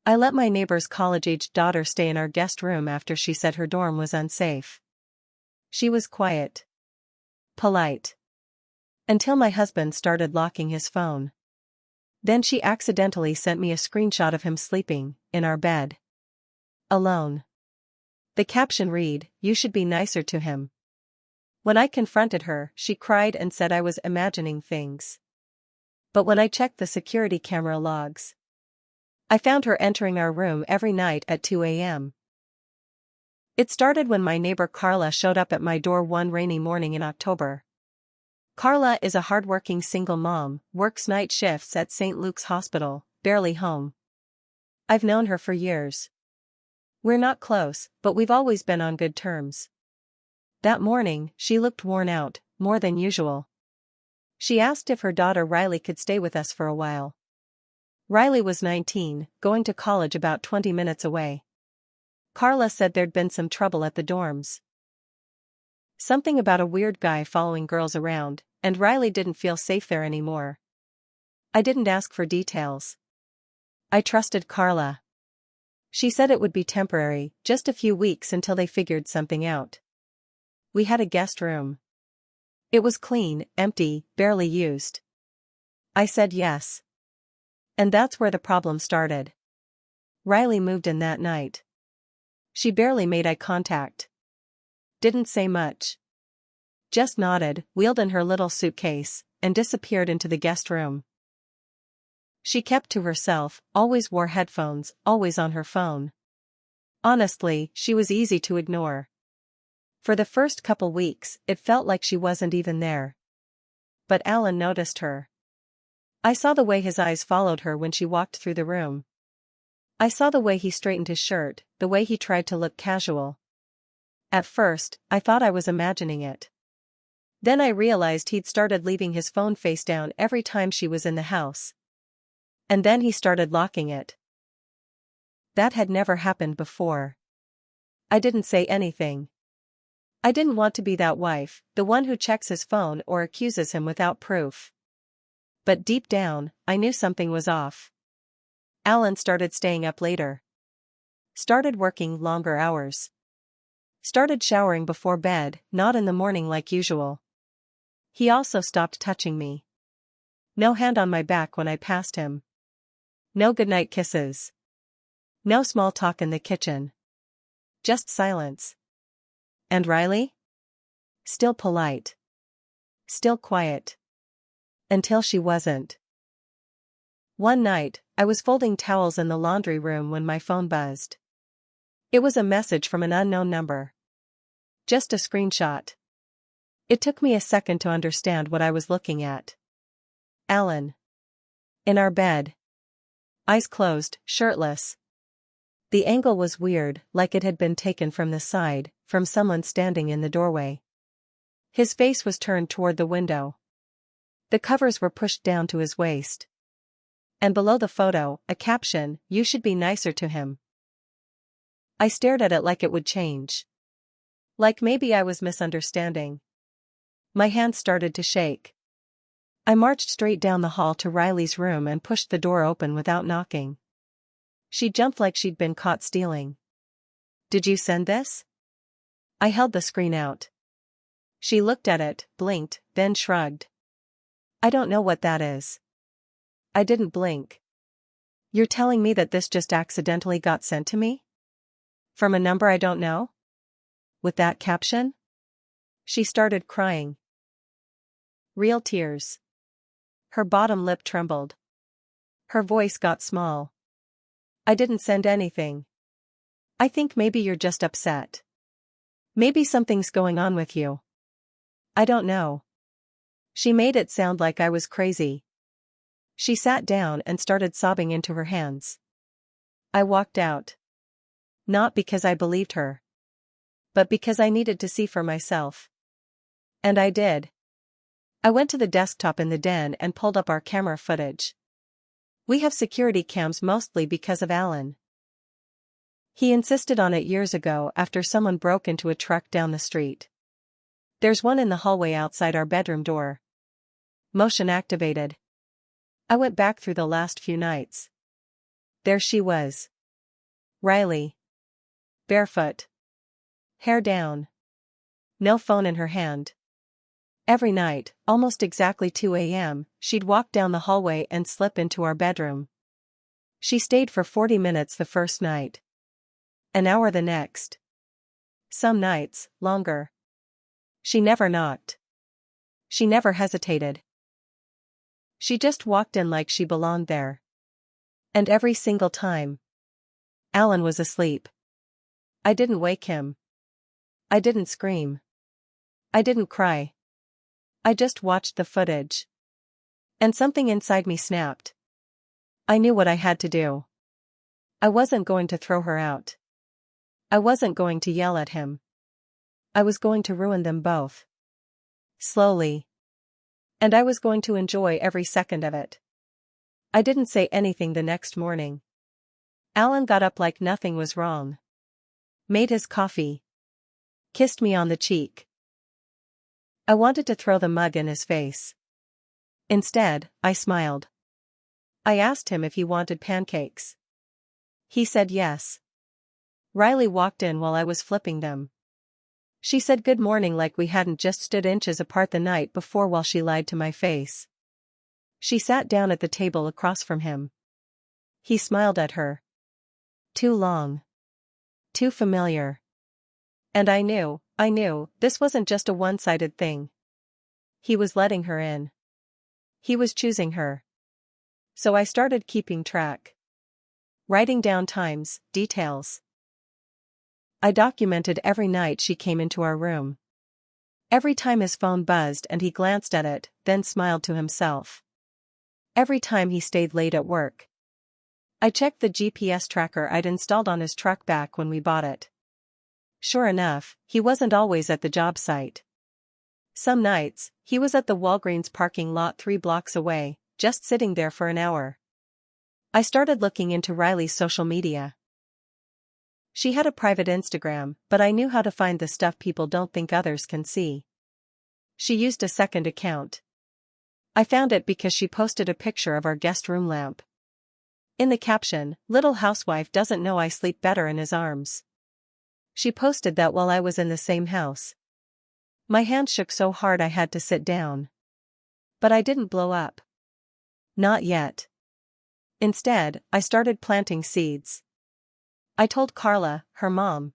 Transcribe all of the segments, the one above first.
I let my neighbor's college-aged daughter stay in our guest room after she said her dorm was unsafe. She was quiet. Polite. Until my husband started locking his phone. Then she accidentally sent me a screenshot of him sleeping, in our bed. Alone. The caption read, "You should be nicer to him." When I confronted her, she cried and said I was imagining things. But when I checked the security camera logs, I found her entering our room every night at 2 a.m. It started when my neighbor Carla showed up at my door one rainy morning in October. Carla is a hardworking single mom, works night shifts at St. Luke's Hospital, barely home. I've known her for years. We're not close, but we've always been on good terms. That morning, she looked worn out, more than usual. She asked if her daughter Riley could stay with us for a while. Riley was 19, going to college about 20 minutes away. Carla said there'd been some trouble at the dorms. Something about a weird guy following girls around, and Riley didn't feel safe there anymore. I didn't ask for details. I trusted Carla. She said it would be temporary, just a few weeks until they figured something out. We had a guest room. It was clean, empty, barely used. I said yes. And that's where the problem started. Riley moved in that night. She barely made eye contact. Didn't say much. Just nodded, wheeled in her little suitcase, and disappeared into the guest room. She kept to herself, always wore headphones, always on her phone. Honestly, she was easy to ignore. For the first couple weeks, it felt like she wasn't even there. But Alan noticed her. I saw the way his eyes followed her when she walked through the room. I saw the way he straightened his shirt, the way he tried to look casual. At first, I thought I was imagining it. Then I realized he'd started leaving his phone face down every time she was in the house. And then he started locking it. That had never happened before. I didn't say anything. I didn't want to be that wife, the one who checks his phone or accuses him without proof. But deep down, I knew something was off. Alan started staying up later. Started working longer hours. Started showering before bed, not in the morning like usual. He also stopped touching me. No hand on my back when I passed him. No goodnight kisses. No small talk in the kitchen. Just silence. And Riley? Still polite. Still quiet. Until she wasn't. One night, I was folding towels in the laundry room when my phone buzzed. It was a message from an unknown number. Just a screenshot. It took me a second to understand what I was looking at. Alan. In our bed. Eyes closed, shirtless. The angle was weird, like it had been taken from the side, from someone standing in the doorway. His face was turned toward the window. The covers were pushed down to his waist. And below the photo, a caption, "You should be nicer to him." I stared at it like it would change. Like maybe I was misunderstanding. My hands started to shake. I marched straight down the hall to Riley's room and pushed the door open without knocking. She jumped like she'd been caught stealing. "Did you send this?" I held the screen out. She looked at it, blinked, then shrugged. "I don't know what that is." I didn't blink. "You're telling me that this just accidentally got sent to me? From a number I don't know? With that caption?" She started crying. Real tears. Her bottom lip trembled. Her voice got small. "I didn't send anything. I think maybe you're just upset. Maybe something's going on with you. I don't know." She made it sound like I was crazy. She sat down and started sobbing into her hands. I walked out. Not because I believed her. But because I needed to see for myself. And I did. I went to the desktop in the den and pulled up our camera footage. We have security cams mostly because of Alan. He insisted on it years ago after someone broke into a truck down the street. There's one in the hallway outside our bedroom door. Motion activated. I went back through the last few nights. There she was. Riley. Barefoot. Hair down. No phone in her hand. Every night, almost exactly 2 a.m., she'd walk down the hallway and slip into our bedroom. She stayed for 40 minutes the first night. An hour the next. Some nights, longer. She never knocked. She never hesitated. She just walked in like she belonged there. And every single time, Alan was asleep. I didn't wake him. I didn't scream. I didn't cry. I just watched the footage. And something inside me snapped. I knew what I had to do. I wasn't going to throw her out. I wasn't going to yell at him. I was going to ruin them both. Slowly. And I was going to enjoy every second of it. I didn't say anything the next morning. Alan got up like nothing was wrong. Made his coffee. Kissed me on the cheek. I wanted to throw the mug in his face. Instead, I smiled. I asked him if he wanted pancakes. He said yes. Riley walked in while I was flipping them. She said good morning like we hadn't just stood inches apart the night before while she lied to my face. She sat down at the table across from him. He smiled at her. Too long. Too familiar. And I knew, this wasn't just a one-sided thing. He was letting her in. He was choosing her. So I started keeping track. Writing down times, details. I documented every night she came into our room. Every time his phone buzzed and he glanced at it, then smiled to himself. Every time he stayed late at work. I checked the GPS tracker I'd installed on his truck back when we bought it. Sure enough, he wasn't always at the job site. Some nights, he was at the Walgreens parking lot 3 blocks away, just sitting there for an hour. I started looking into Riley's social media. She had a private Instagram, but I knew how to find the stuff people don't think others can see. She used a second account. I found it because she posted a picture of our guest room lamp. In the caption, "Little housewife doesn't know I sleep better in his arms." She posted that while I was in the same house. My hand shook so hard I had to sit down. But I didn't blow up. Not yet. Instead, I started planting seeds. I told Carla, her mom,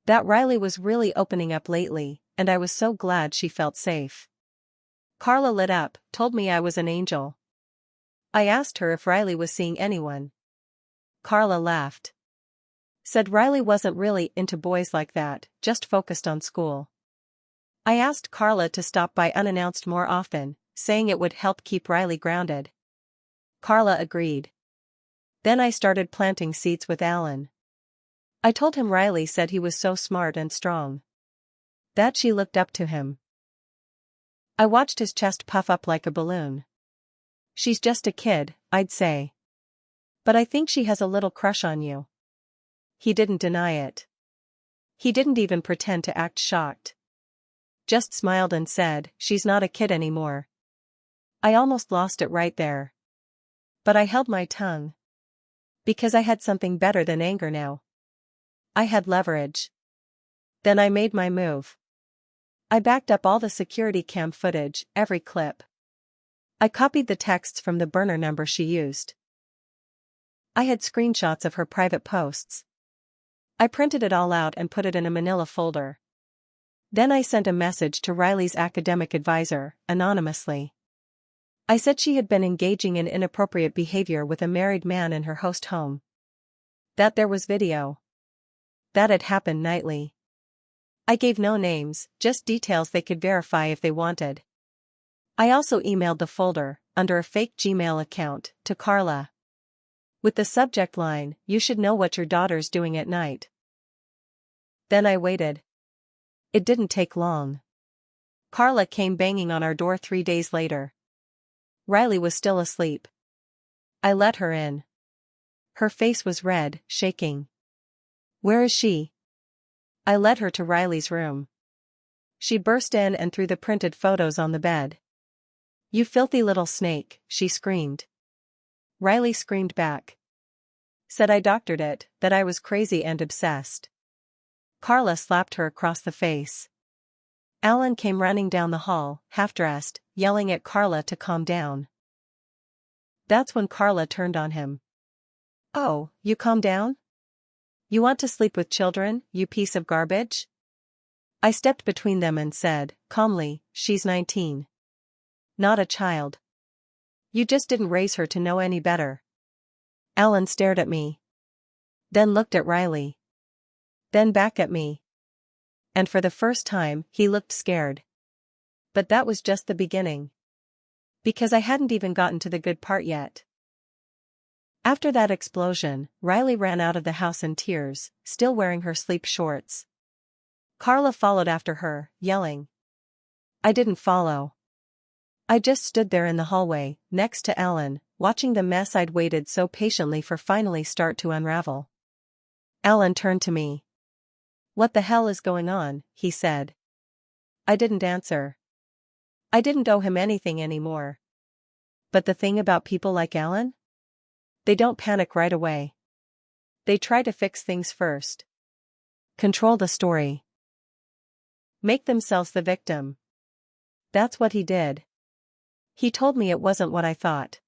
that Riley was really opening up lately, and I was so glad she felt safe. Carla lit up, told me I was an angel. I asked her if Riley was seeing anyone. Carla laughed. Said Riley wasn't really into boys like that, just focused on school. I asked Carla to stop by unannounced more often, saying it would help keep Riley grounded. Carla agreed. Then I started planting seeds with Alan. I told him Riley said he was so smart and strong. That she looked up to him. I watched his chest puff up like a balloon. She's just a kid, I'd say. But I think she has a little crush on you. He didn't deny it. He didn't even pretend to act shocked. Just smiled and said, "She's not a kid anymore." I almost lost it right there. But I held my tongue. Because I had something better than anger now. I had leverage. Then I made my move. I backed up all the security cam footage, every clip. I copied the texts from the burner number she used. I had screenshots of her private posts. I printed it all out and put it in a manila folder. Then I sent a message to Riley's academic advisor, anonymously. I said she had been engaging in inappropriate behavior with a married man in her host home. That there was video. That it happened nightly. I gave no names, just details they could verify if they wanted. I also emailed the folder, under a fake Gmail account, to Carla. With the subject line, "You should know what your daughter's doing at night." Then I waited. It didn't take long. Carla came banging on our door 3 days later. Riley was still asleep. I let her in. Her face was red, shaking. "Where is she?" I led her to Riley's room. She burst in and threw the printed photos on the bed. "You filthy little snake," she screamed. Riley screamed back. Said I doctored it, that I was crazy and obsessed. Carla slapped her across the face. Alan came running down the hall, half-dressed, yelling at Carla to calm down. That's when Carla turned on him. "Oh, you calm down? You want to sleep with children, you piece of garbage?" I stepped between them and said, calmly, "She's 19. Not a child. You just didn't raise her to know any better." Alan stared at me. Then looked at Riley. Then back at me. And for the first time, he looked scared. But that was just the beginning. Because I hadn't even gotten to the good part yet. After that explosion, Riley ran out of the house in tears, still wearing her sleep shorts. Carla followed after her, yelling. I didn't follow. I just stood there in the hallway, next to Alan, watching the mess I'd waited so patiently for finally start to unravel. Alan turned to me. "What the hell is going on?" he said. I didn't answer. I didn't owe him anything anymore. But the thing about people like Alan? They don't panic right away. They try to fix things first. Control the story. Make themselves the victim. That's what he did. He told me it wasn't what I thought.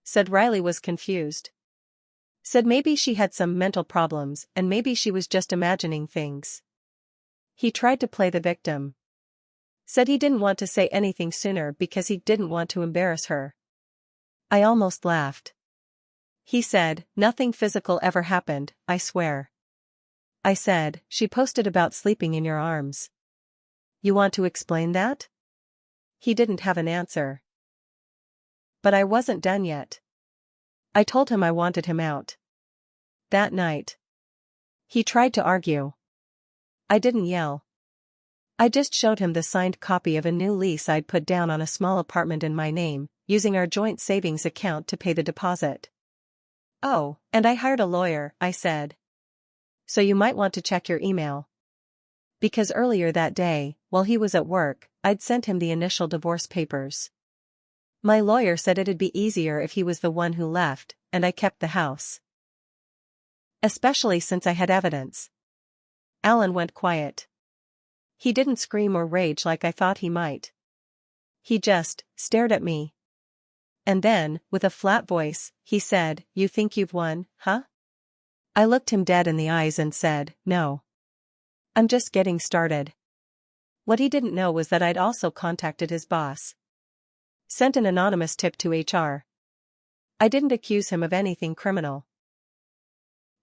Said Riley was confused. Said maybe she had some mental problems and maybe she was just imagining things. He tried to play the victim. Said he didn't want to say anything sooner because he didn't want to embarrass her. I almost laughed. He said, "Nothing physical ever happened, I swear." I said, "She posted about sleeping in your arms. You want to explain that?" He didn't have an answer. But I wasn't done yet. I told him I wanted him out. That night. He tried to argue. I didn't yell. I just showed him the signed copy of a new lease I'd put down on a small apartment in my name, using our joint savings account to pay the deposit. "Oh, and I hired a lawyer," I said. "So you might want to check your email." Because earlier that day, while he was at work, I'd sent him the initial divorce papers. My lawyer said it'd be easier if he was the one who left, and I kept the house. Especially since I had evidence. Alan went quiet. He didn't scream or rage like I thought he might. He just stared at me. And then, with a flat voice, he said, "You think you've won, huh?" I looked him dead in the eyes and said, "No. I'm just getting started." What he didn't know was that I'd also contacted his boss. Sent an anonymous tip to HR. I didn't accuse him of anything criminal.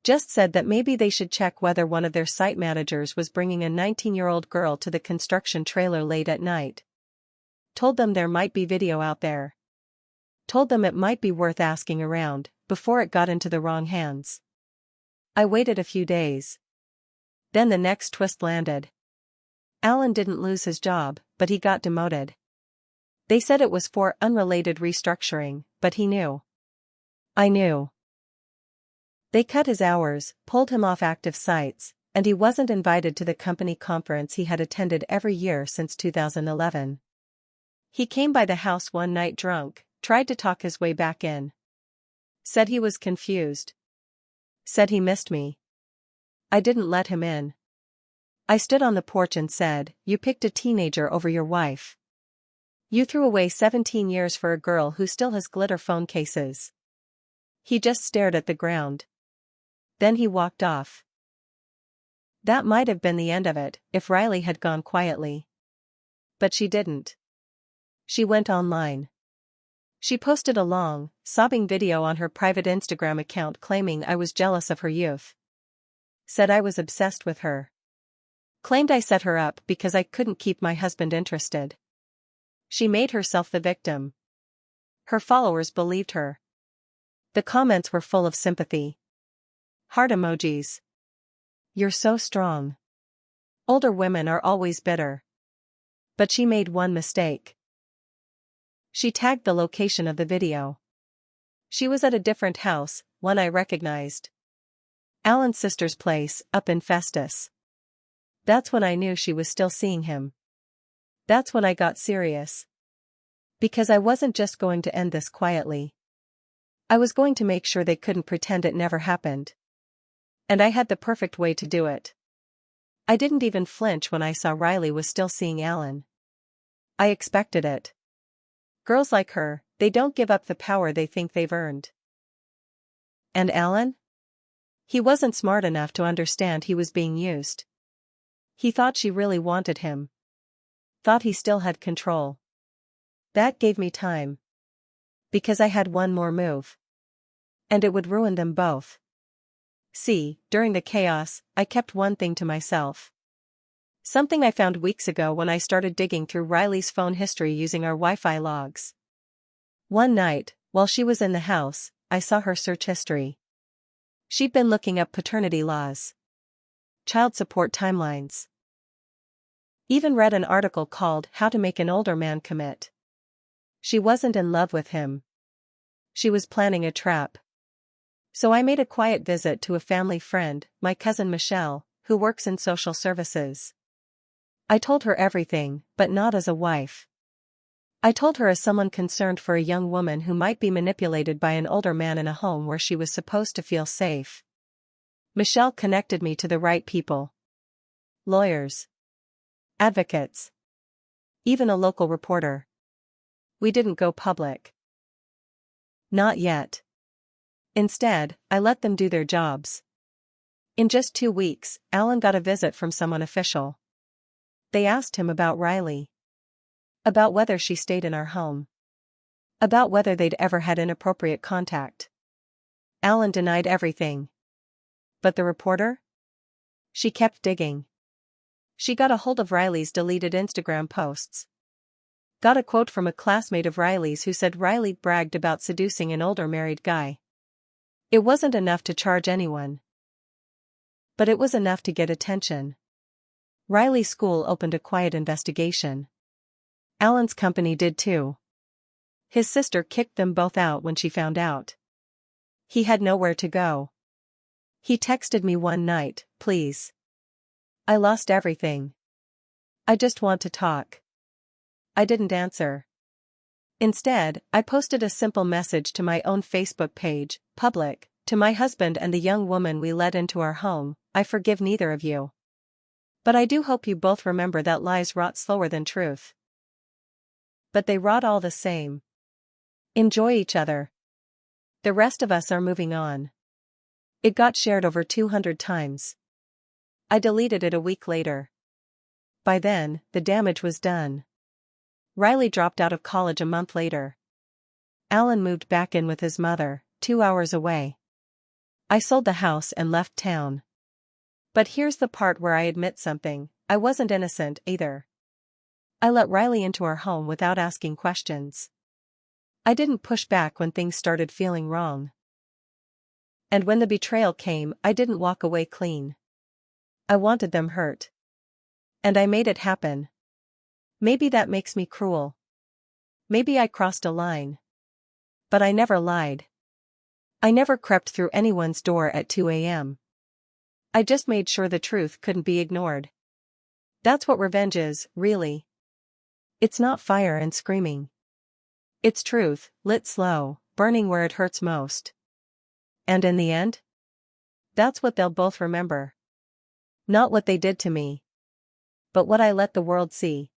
Just said that maybe they should check whether one of their site managers was bringing a 19-year-old girl to the construction trailer late at night. Told them there might be video out there. Told them it might be worth asking around, before it got into the wrong hands. I waited a few days. Then the next twist landed. Alan didn't lose his job, but he got demoted. They said it was for unrelated restructuring, but he knew. I knew. They cut his hours, pulled him off active sites, and he wasn't invited to the company conference he had attended every year since 2011. He came by the house one night drunk, tried to talk his way back in. Said he was confused. Said he missed me. I didn't let him in. I stood on the porch and said, "You picked a teenager over your wife. You threw away 17 years for a girl who still has glitter phone cases." He just stared at the ground. Then he walked off. That might have been the end of it, if Riley had gone quietly. But she didn't. She went online. She posted a long, sobbing video on her private Instagram account claiming I was jealous of her youth. Said I was obsessed with her. Claimed I set her up because I couldn't keep my husband interested. She made herself the victim. Her followers believed her. The comments were full of sympathy. Heart emojis. "You're so strong. Older women are always bitter." But she made one mistake. She tagged the location of the video. She was at a different house, one I recognized. Alan's sister's place, up in Festus. That's when I knew she was still seeing him. That's when I got serious. Because I wasn't just going to end this quietly. I was going to make sure they couldn't pretend it never happened. And I had the perfect way to do it. I didn't even flinch when I saw Riley was still seeing Alan. I expected it. Girls like her, they don't give up the power they think they've earned. And Alan? He wasn't smart enough to understand he was being used. He thought she really wanted him. Thought he still had control. That gave me time. Because I had one more move. And it would ruin them both. See, during the chaos, I kept one thing to myself. Something I found weeks ago when I started digging through Riley's phone history using our Wi-Fi logs. One night, while she was in the house, I saw her search history. She'd been looking up paternity laws. Child support timelines. Even read an article called How to Make an Older Man Commit. She wasn't in love with him. She was planning a trap. So I made a quiet visit to a family friend, my cousin Michelle, who works in social services. I told her everything, but not as a wife. I told her as someone concerned for a young woman who might be manipulated by an older man in a home where she was supposed to feel safe. Michelle connected me to the right people. Lawyers. Advocates. Even a local reporter. We didn't go public. Not yet. Instead, I let them do their jobs. In just 2 weeks, Alan got a visit from someone official. They asked him about Riley. About whether she stayed in our home. About whether they'd ever had inappropriate contact. Alan denied everything. But the reporter? She kept digging. She got a hold of Riley's deleted Instagram posts. Got a quote from a classmate of Riley's who said Riley bragged about seducing an older married guy. It wasn't enough to charge anyone. But it was enough to get attention. Riley's school opened a quiet investigation. Alan's company did too. His sister kicked them both out when she found out. He had nowhere to go. He texted me one night, "Please. I lost everything. I just want to talk." I didn't answer. Instead, I posted a simple message to my own Facebook page, public, to my husband and the young woman we let into our home. I forgive neither of you. But I do hope you both remember that lies rot slower than truth. But they rot all the same. Enjoy each other. The rest of us are moving on. It got shared over 200 times. I deleted it a week later. By then, the damage was done. Riley dropped out of college a month later. Alan moved back in with his mother, 2 hours away. I sold the house and left town. But here's the part where I admit something: I wasn't innocent either. I let Riley into our home without asking questions. I didn't push back when things started feeling wrong. And when the betrayal came, I didn't walk away clean. I wanted them hurt. And I made it happen. Maybe that makes me cruel. Maybe I crossed a line. But I never lied. I never crept through anyone's door at 2 a.m. I just made sure the truth couldn't be ignored. That's what revenge is, really. It's not fire and screaming. It's truth, lit slow, burning where it hurts most. And in the end? That's what they'll both remember. Not what they did to me. But what I let the world see.